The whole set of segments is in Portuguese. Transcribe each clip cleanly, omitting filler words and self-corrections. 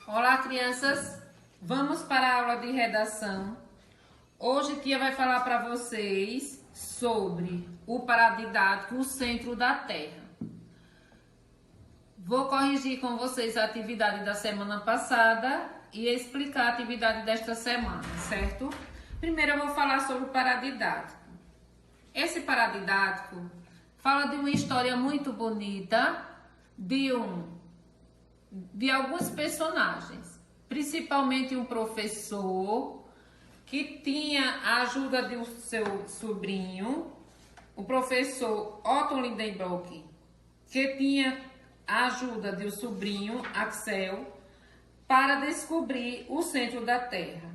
Olá, crianças! Vamos para a aula de redação. Hoje, tia vai falar para vocês sobre o paradidático, o centro da Terra. Vou corrigir com vocês a atividade da semana passada e explicar a atividade desta semana, certo? Primeiro, eu vou falar sobre o paradidático. Esse paradidático fala de uma história muito bonita de alguns personagens, principalmente um professor que tinha a ajuda do seu sobrinho, o professor Otto Lidenbrock, que tinha a ajuda do sobrinho Axel para descobrir o centro da Terra.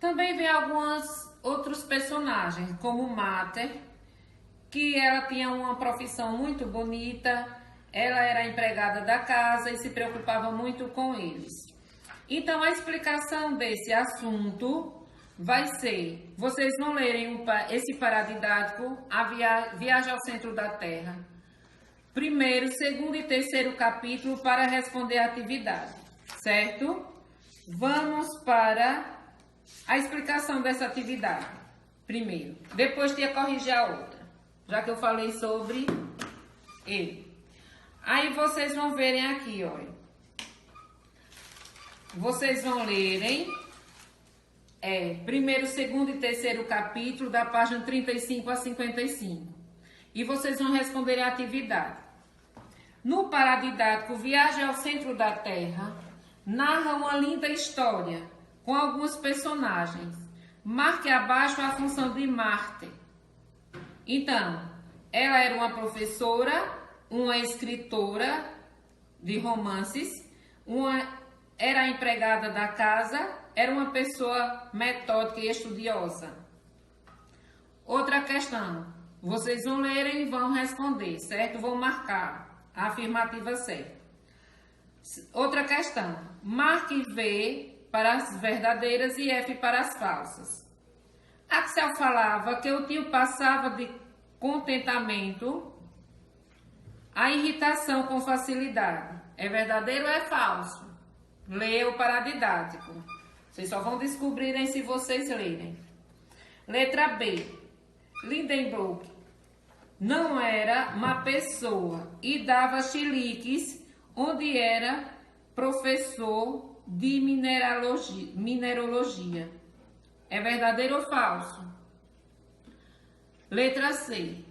Também vem alguns outros personagens, como Mater, que ela tinha uma profissão muito bonita. Ela era empregada da casa e se preocupava muito com eles. Então, a explicação desse assunto vai ser: vocês vão lerem esse paradidático, a Viagem ao Centro da Terra, primeiro, segundo e terceiro capítulo para responder a atividade, certo? Vamos para a explicação dessa atividade primeiro. Depois tia corrigir a outra, já que eu falei sobre ele. Aí vocês vão verem aqui, olha. Vocês vão lerem primeiro, segundo e terceiro capítulo, da página 35 a 55. E vocês vão responder a atividade. No paradidático Viagem ao Centro da Terra, narra uma linda história com alguns personagens. Marque abaixo a função de Marte. Então, ela era uma professora, uma escritora de romances, era empregada da casa, era uma pessoa metódica e estudiosa. Outra questão, vocês vão ler e vão responder, certo? Vão marcar a afirmativa certa. Outra questão, marque V para as verdadeiras e F para as falsas. Axel falava que o tio passava de contentamento a irritação com facilidade. É verdadeiro ou é falso? Leia o paradidático. Vocês só vão descobrirem se vocês lerem. Letra B. Lidenbrock não era uma pessoa e dava chiliques onde era professor de mineralogia. É verdadeiro ou falso? Letra C.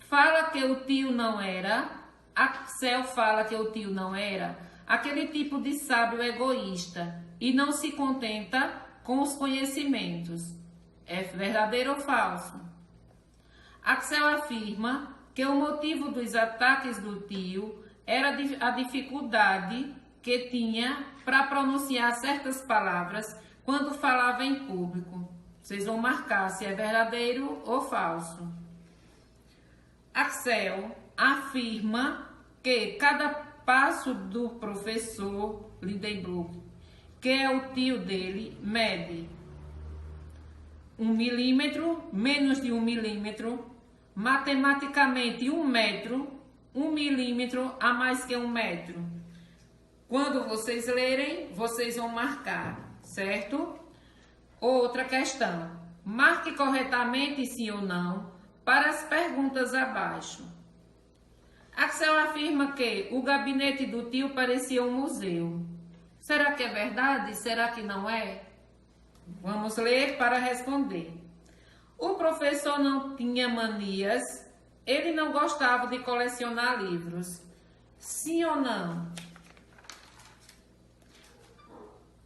Fala que o tio não era. Axel fala que o tio não era aquele tipo de sábio egoísta e não se contenta com os conhecimentos. É verdadeiro ou falso? Axel afirma que o motivo dos ataques do tio era a dificuldade que tinha para pronunciar certas palavras quando falava em público. Vocês vão marcar se é verdadeiro ou falso. Axel afirma que cada passo do professor Lidenbrock, que é o tio dele, mede 1 milímetro, menos de 1 milímetro, matematicamente 1 metro, 1 milímetro a mais que 1 metro. Quando vocês lerem, vocês vão marcar, certo? Outra questão, marque corretamente sim ou não para as perguntas abaixo. Axel afirma que o gabinete do tio parecia um museu. Será que é verdade? Será que não é? Vamos ler para responder. O professor não tinha manias, ele não gostava de colecionar livros. Sim ou não?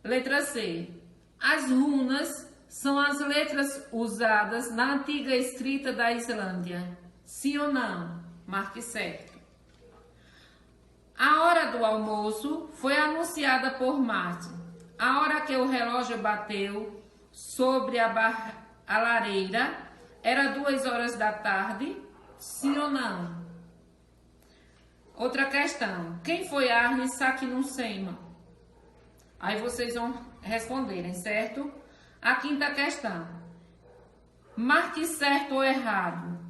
Letra C. As runas são as letras usadas na antiga escrita da Islândia. Sim ou não? Marque certo. A hora do almoço foi anunciada por Martin. A hora que o relógio bateu sobre a lareira era 2 horas da tarde. Sim ou não? Outra questão. Quem foi Arne Saknussemm? Aí vocês vão responderem, certo? A quinta questão. Marque certo ou errado.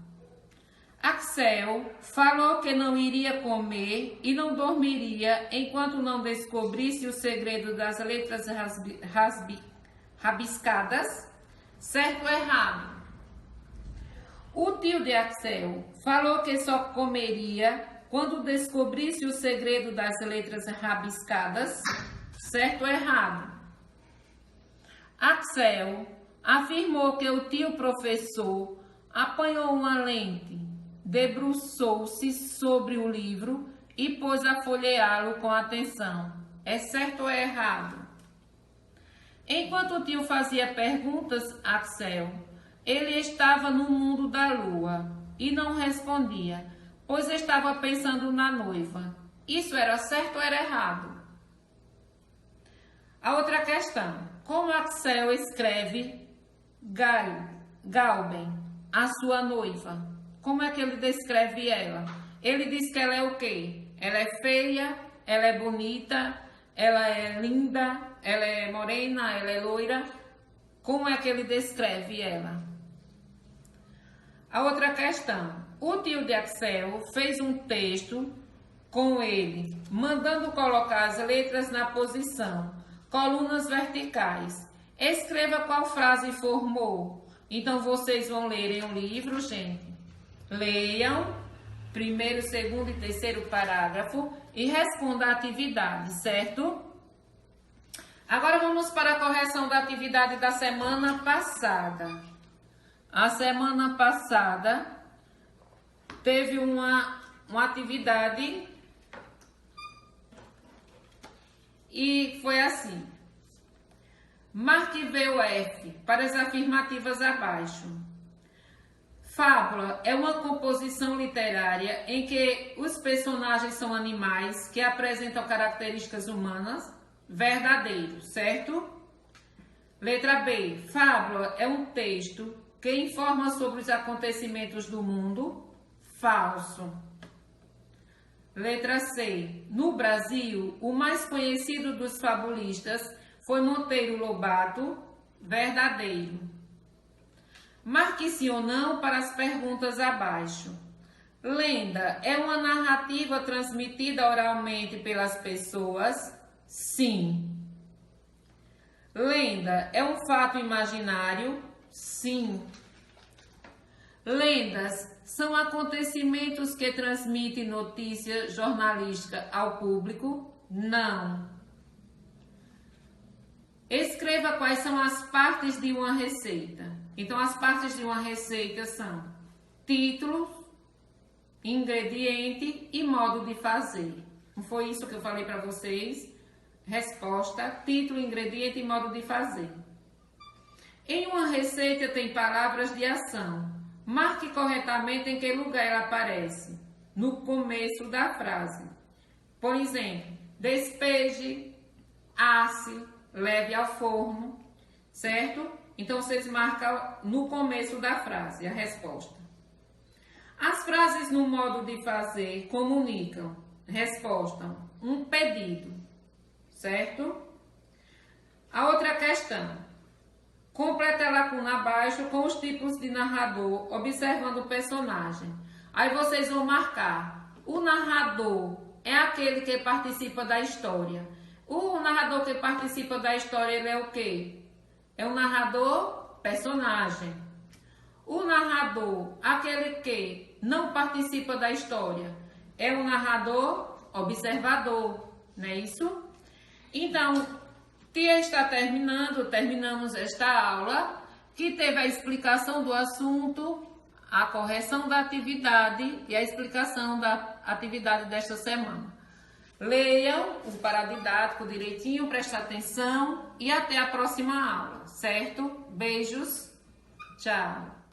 Axel falou que não iria comer e não dormiria enquanto não descobrisse o segredo das letras rabiscadas. Certo ou errado? O tio de Axel falou que só comeria quando descobrisse o segredo das letras rabiscadas. Certo ou errado? Axel afirmou que o tio professor apanhou uma lente, debruçou-se sobre o livro e pôs a folheá-lo com atenção. É certo ou é errado? Enquanto o tio fazia perguntas a Axel, ele estava no mundo da lua e não respondia, pois estava pensando na noiva. Isso era certo ou era errado? A outra questão. Como Axel escreve Gauben, a sua noiva? Como é que ele descreve ela? Ele diz que ela é o quê? Ela é feia, ela é bonita, ela é linda, ela é morena, ela é loira. Como é que ele descreve ela? A outra questão. O tio de Axel fez um texto com ele, mandando colocar as letras na posição, colunas verticais. Escreva qual frase formou. Então, vocês vão lerem o livro, gente. Leiam primeiro, segundo e terceiro parágrafo e responda a atividade, certo? Agora vamos para a correção da atividade da semana passada. A semana passada teve uma atividade e foi assim. Marque V ou F para as afirmativas abaixo. Fábula é uma composição literária em que os personagens são animais que apresentam características humanas. Verdadeiro, certo? Letra B. Fábula é um texto que informa sobre os acontecimentos do mundo. Falso. Letra C. No Brasil, o mais conhecido dos fabulistas foi Monteiro Lobato. Verdadeiro. Marque sim ou não para as perguntas abaixo. Lenda é uma narrativa transmitida oralmente pelas pessoas? Sim. Lenda é um fato imaginário? Sim. Lendas são acontecimentos que transmitem notícia jornalística ao público? Não. Escreva quais são as partes de uma receita. Então, as partes de uma receita são título, ingrediente e modo de fazer. Não foi isso que eu falei para vocês? Resposta, título, ingrediente e modo de fazer. Em uma receita tem palavras de ação. Marque corretamente em que lugar ela aparece. No começo da frase. Por exemplo, despeje, asse, leve ao forno, certo? Então, vocês marcam no começo da frase a resposta. As frases no modo de fazer comunicam. Resposta, um pedido, certo? A outra questão. Complete a lacuna abaixo com os tipos de narrador, observando o personagem. Aí vocês vão marcar. O narrador é aquele que participa da história. O narrador que participa da história, ele é o quê? É um narrador personagem. O narrador, aquele que não participa da história, é um narrador observador, não é isso? Então, tia está terminamos esta aula, que teve a explicação do assunto, a correção da atividade e a explicação da atividade desta semana. Leiam o paradidático direitinho, prestem atenção e até a próxima aula, certo? Beijos, tchau!